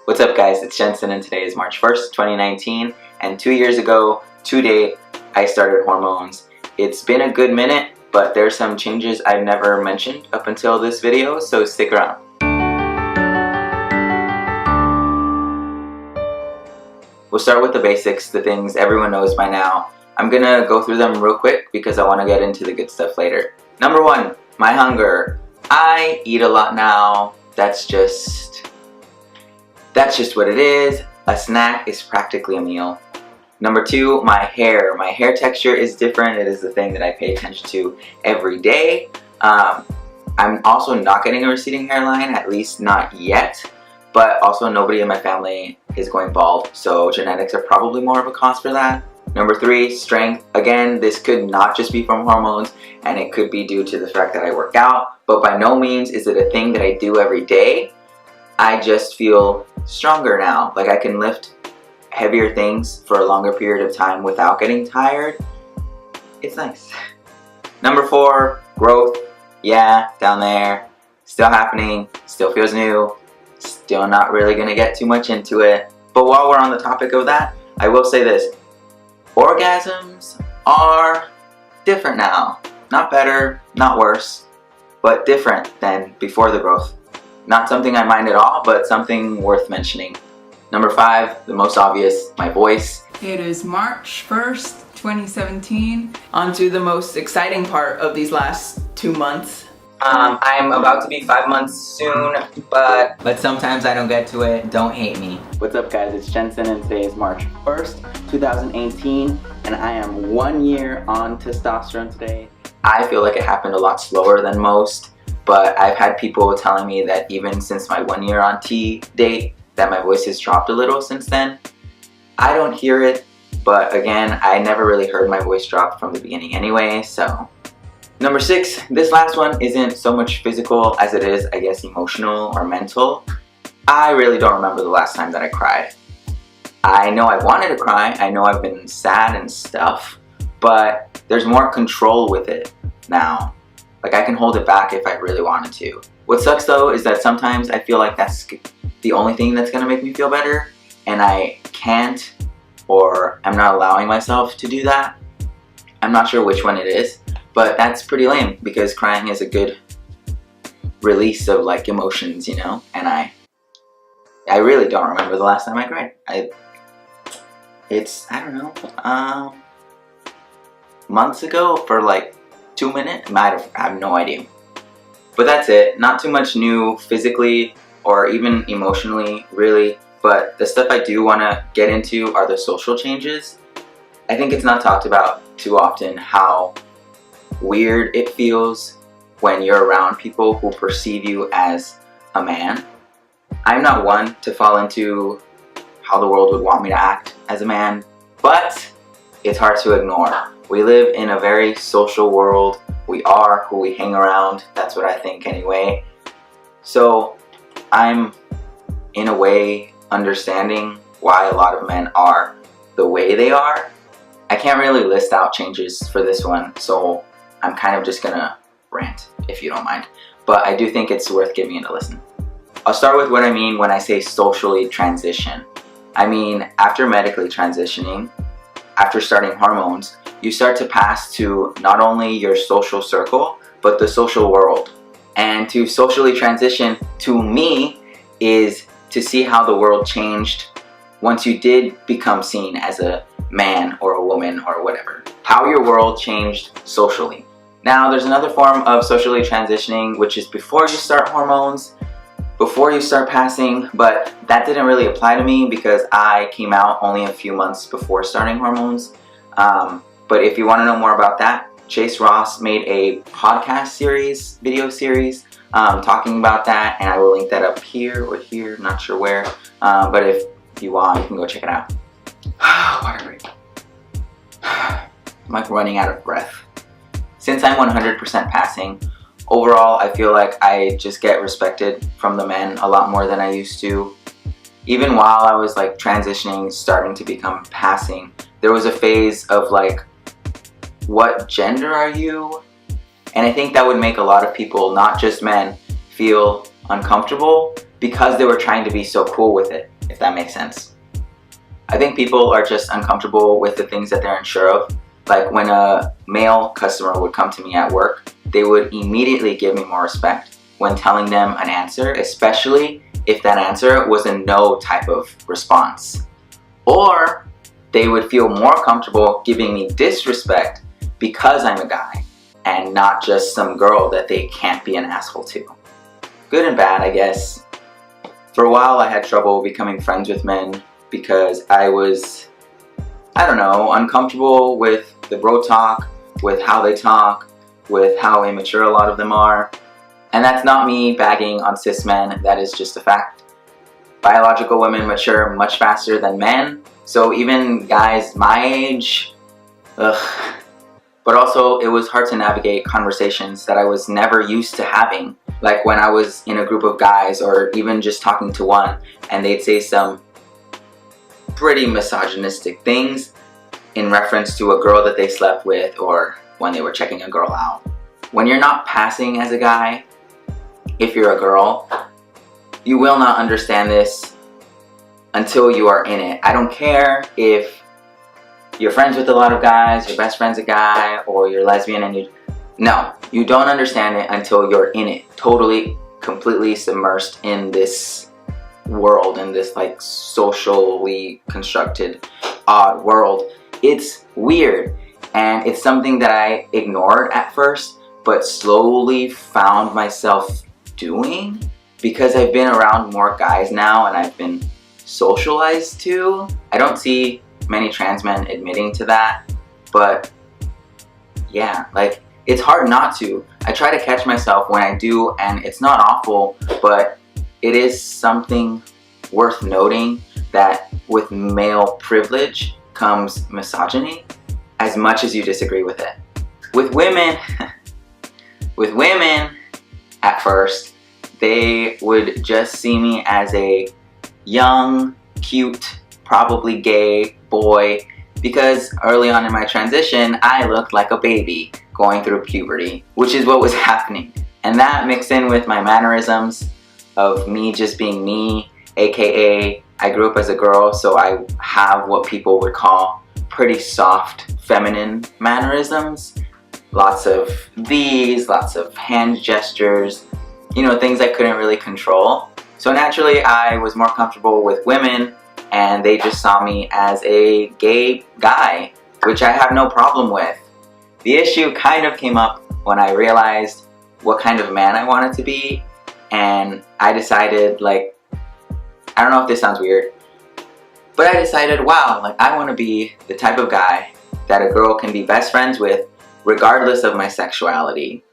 What's up guys, it's Jensen and today is March 1st, 2019 and 2 years ago, today, I started hormones. It's been a good minute, but there's some changes I've never mentioned up until this video, so stick around. We'll start with the basics, the things everyone knows by now. I'm gonna go through them real quick because I want to get into the good stuff later. Number 1, my hunger. I eat a lot now. That's just what it is. A snack is practically a meal. Number 2, my hair. My hair texture is different. It is the thing that I pay attention to every day. I'm also not getting a receding hairline, at least not yet. But also nobody in my family is going bald, so genetics are probably more of a cause for that. Number 3, strength. Again, this could not just be from hormones, and it could be due to the fact that I work out, but by no means is it a thing that I do every day. I just feel stronger now. Like I can lift heavier things for a longer period of time without getting tired. It's nice. Number 4, growth. Yeah, down there. Still happening. Still feels new. Still not really gonna get too much into it. But while we're on the topic of that, I will say this. Orgasms are different now. Not better, not worse, but different than before the growth. Not something I mind at all, but something worth mentioning. Number 5, the most obvious, my voice. It is March 1st, 2017. On to the most exciting part of these last 2 months. I'm about to be 5 months soon, but sometimes I don't get to it. Don't hate me. What's up guys, it's Jensen and today is March 1st, 2018 and I am 1 year on testosterone today. I feel like it happened a lot slower than most, but I've had people telling me that even since my 1 year on T date, that my voice has dropped a little since then. I don't hear it, but again, I never really heard my voice drop from the beginning anyway, so. Number 6, this last one isn't so much physical as it is, I guess, emotional or mental. I really don't remember the last time that I cried. I know I wanted to cry, I know I've been sad and stuff, but there's more control with it now. Like I can hold it back if I really wanted to. What sucks though is that sometimes I feel like that's the only thing that's gonna make me feel better, and I can't, or I'm not allowing myself to do that. I'm not sure which one it is. But that's pretty lame because crying is a good release of like emotions, you know? And I really don't remember the last time I cried. I don't know, months ago for like 2 minutes. I have no idea. But that's it. Not too much new physically or even emotionally, really. But the stuff I do want to get into are the social changes. I think it's not talked about too often how weird it feels when you're around people who perceive you as a man. I'm not one to fall into how the world would want me to act as a man, but it's hard to ignore. We live in a very social world. We are who we hang around. That's what I think anyway. So I'm in a way understanding why a lot of men are the way they are. I can't really list out changes for this one, so I'm kind of just gonna rant, if you don't mind. But I do think it's worth giving it a listen. I'll start with what I mean when I say socially transition. I mean, after medically transitioning, after starting hormones, you start to pass to not only your social circle, but the social world. And to socially transition, to me, is to see how the world changed once you did become seen as a man or a woman or whatever. How your world changed socially. Now there's another form of socially transitioning, which is before you start hormones, before you start passing, but that didn't really apply to me because I came out only a few months before starting hormones. But if you want to know more about that, Chase Ross made a podcast series, video series, talking about that, and I will link that up here or here, not sure where, but if you want, you can go check it out. Water break. I'm like running out of breath. Since I'm 100% passing, overall I feel like I just get respected from the men a lot more than I used to. Even while I was like transitioning, starting to become passing, there was a phase of like, what gender are you? And I think that would make a lot of people, not just men, feel uncomfortable because they were trying to be so cool with it. if that makes sense. I think people are just uncomfortable with the things that they're unsure of. Like when a male customer would come to me at work, they would immediately give me more respect when telling them an answer, especially if that answer was a no type of response. Or they would feel more comfortable giving me disrespect because I'm a guy and not just some girl that they can't be an asshole to. Good and bad, I guess. For a while I had trouble becoming friends with men because I was, I don't know, uncomfortable with the bro talk, with how they talk, with how immature a lot of them are. And that's not me bagging on cis men, that is just a fact. Biological women mature much faster than men, so even guys my age, ugh. But also, it was hard to navigate conversations that I was never used to having. Like when I was in a group of guys or even just talking to one and they'd say some pretty misogynistic things in reference to a girl that they slept with or when they were checking a girl out. When you're not passing as a guy, if you're a girl, you will not understand this until you are in it. I don't care if you're friends with a lot of guys, your best friend's a guy, or you're lesbian and no, you don't understand it until you're in it. Totally, completely submersed in this world, in this like socially constructed, odd world. It's weird, and it's something that I ignored at first, but slowly found myself doing because I've been around more guys now and I've been socialized to. I don't see many trans men admitting to that, but yeah, like it's hard not to. I try to catch myself when I do, and it's not awful, but it is something worth noting that with male privilege comes misogyny, as much as you disagree with it. With women, at first, they would just see me as a young, cute, probably gay boy because early on in my transition, I looked like a baby going through puberty, which is what was happening. And that mixed in with my mannerisms of me just being me, aka I grew up as a girl, so I have what people would call pretty soft feminine mannerisms. Lots of these, lots of hand gestures, you know, things I couldn't really control. So naturally I was more comfortable with women and they just saw me as a gay guy, which I have no problem with. The issue kind of came up when I realized what kind of man I wanted to be, and I decided, like, I don't know if this sounds weird, but I decided, wow, like I want to be the type of guy that a girl can be best friends with regardless of my sexuality.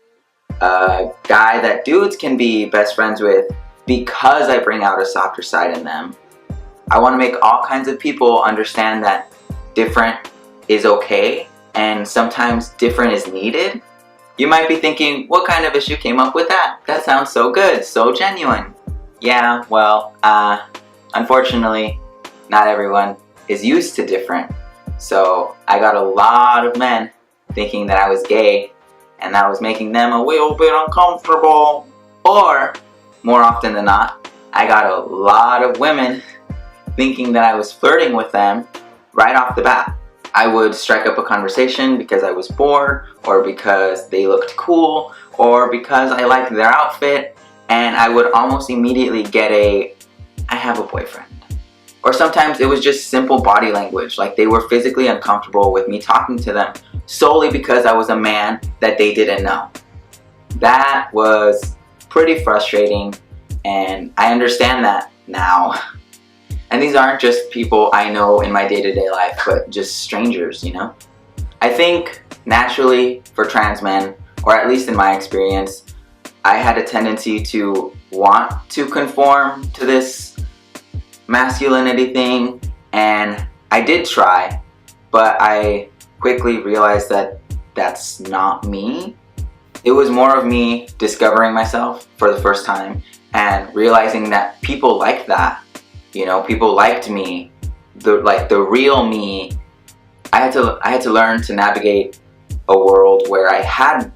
A guy that dudes can be best friends with because I bring out a softer side in them. I want to make all kinds of people understand that different is okay and sometimes different is needed. You might be thinking, what kind of issue came up with that? That sounds so good, so genuine. Yeah, well, unfortunately, not everyone is used to different. So I got a lot of men thinking that I was gay and that was making them a little bit uncomfortable. Or, more often than not, I got a lot of women thinking that I was flirting with them right off the bat. I would strike up a conversation because I was bored, or because they looked cool, or because I liked their outfit, and I would almost immediately get a, I have a boyfriend. Or sometimes it was just simple body language, like they were physically uncomfortable with me talking to them solely because I was a man that they didn't know. That was pretty frustrating, and I understand that now. And these aren't just people I know in my day-to-day life, but just strangers, you know? I think naturally for trans men, or at least in my experience, I had a tendency to want to conform to this masculinity thing, and I did try, but I quickly realized that that's not me. It was more of me discovering myself for the first time and realizing that people like that. You know, people liked me, the real me. I had to learn to navigate a world where I had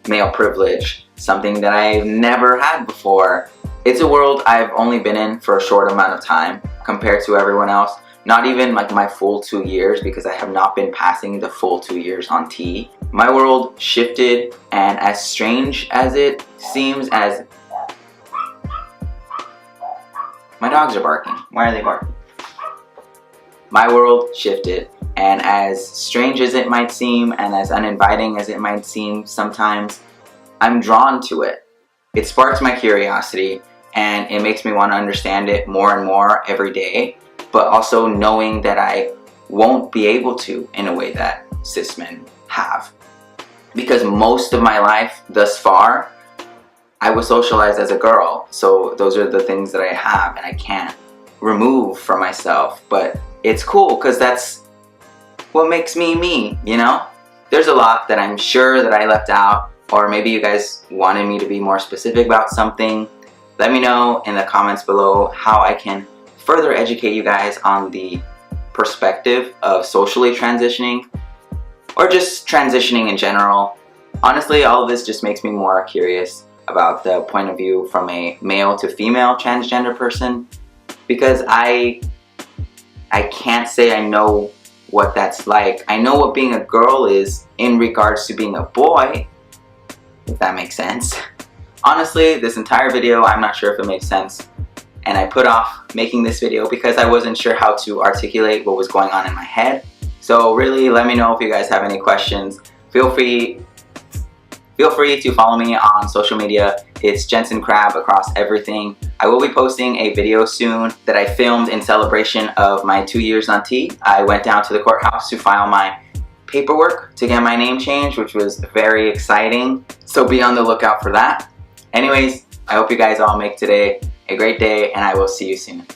male privilege, something that I've never had before. It's a world I've only been in for a short amount of time. compared to everyone else. Not even like my full 2 years, because I have not been passing the full 2 years on T. My world shifted, and as strange as it seems, as my dogs are barking. Why are they barking? My world shifted, and as strange as it might seem and as uninviting as it might seem sometimes, I'm drawn to it. It sparks my curiosity, and it makes me want to understand it more and more every day, but also knowing that I won't be able to in a way that cis men have. Because most of my life thus far, I was socialized as a girl, so those are the things that I have and I can't remove from myself. But it's cool because that's what makes me me, you know? There's a lot that I'm sure that I left out, or maybe you guys wanted me to be more specific about something. Let me know in the comments below how I can further educate you guys on the perspective of socially transitioning, or just transitioning in general. Honestly, all of this just makes me more curious about the point of view from a male to female transgender person, because I can't say I know what that's like. I know what being a girl is in regards to being a boy, if that makes sense. Honestly, this entire video, I'm not sure if it makes sense, and I put off making this video because I wasn't sure how to articulate what was going on in my head. So really, let me know if you guys have any questions. Feel free to follow me on social media. It's Jensen Crab across everything. I will be posting a video soon that I filmed in celebration of my 2 years on T. I went down to the courthouse to file my paperwork to get my name changed, which was very exciting. So be on the lookout for that. Anyways, I hope you guys all make today a great day, and I will see you soon.